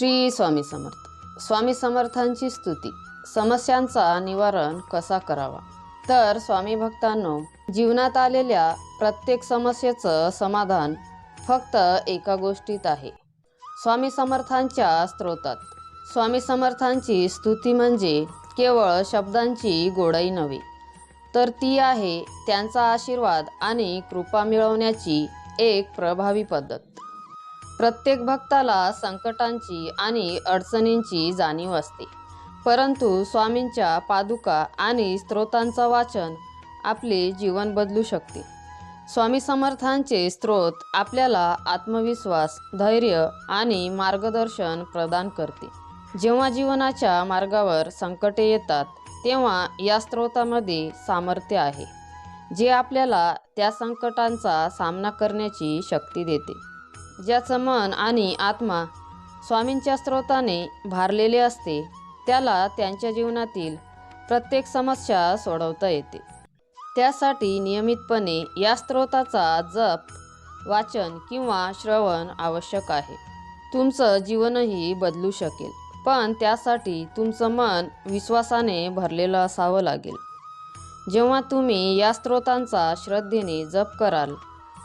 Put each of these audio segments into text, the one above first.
श्री स्वामी समर्थ. स्वामी समर्थांची स्तुती. समस्यांचा निवारण कसा करावा? तर स्वामी भक्तांनो, जीवनात आलेल्या प्रत्येक समस्येचं समाधान फक्त एका गोष्टीत आहे, स्वामी समर्थांच्या स्तोत्रात. स्वामी समर्थांची स्तुती म्हणजे केवळ शब्दांची गोडई नव्हे, तर ती आहे त्यांचा आशीर्वाद आणि कृपा मिळवण्याची एक प्रभावी पद्धत. प्रत्येक भक्ताला संकटांची आणि अडचणींची जाणीव असते, परंतु स्वामींच्या पादुका आणि स्तोत्रांचं वाचन आपले जीवन बदलू शकते. स्वामी समर्थांचे स्तोत्र आपल्याला आत्मविश्वास, धैर्य आणि मार्गदर्शन प्रदान करते. जेव्हा जीवनाच्या मार्गावर संकटे येतात, तेव्हा या स्तोत्रामध्ये सामर्थ्य आहे, जे आपल्याला त्या संकटांचा सामना करण्याची शक्ती देते. ज्याचं मन आणि आत्मा स्वामींच्या स्तोत्राने भारलेले असते, त्याला त्यांच्या जीवनातील प्रत्येक समस्या सोडवता येते. त्यासाठी नियमितपणे या स्तोत्राचा जप, वाचन किंवा श्रवण आवश्यक आहे. तुमचं जीवनही बदलू शकेल, पण त्यासाठी तुमचं मन विश्वासाने भरलेलं असावं लागेल. जेव्हा तुम्ही या स्तोत्रांचा श्रद्धेने जप कराल,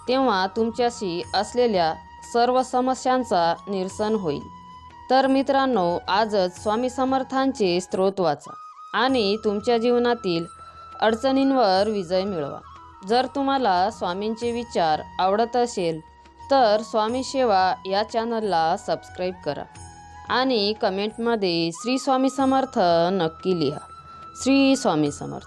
तेव्हा तुमच्याशी असलेल्या सर्व समस्यांचा निरसन होईल. तर मित्रांनो, आजच स्वामी समर्थांचे स्तोत्र वाचा आणि तुमच्या जीवनातील अडचणींवर विजय मिळवा. जर तुम्हाला स्वामींचे विचार आवडत असेल, तर स्वामी सेवा या चॅनलला सबस्क्राईब करा आणि कमेंटमध्ये श्री स्वामी समर्थ नक्की लिहा. श्री स्वामी समर्थ.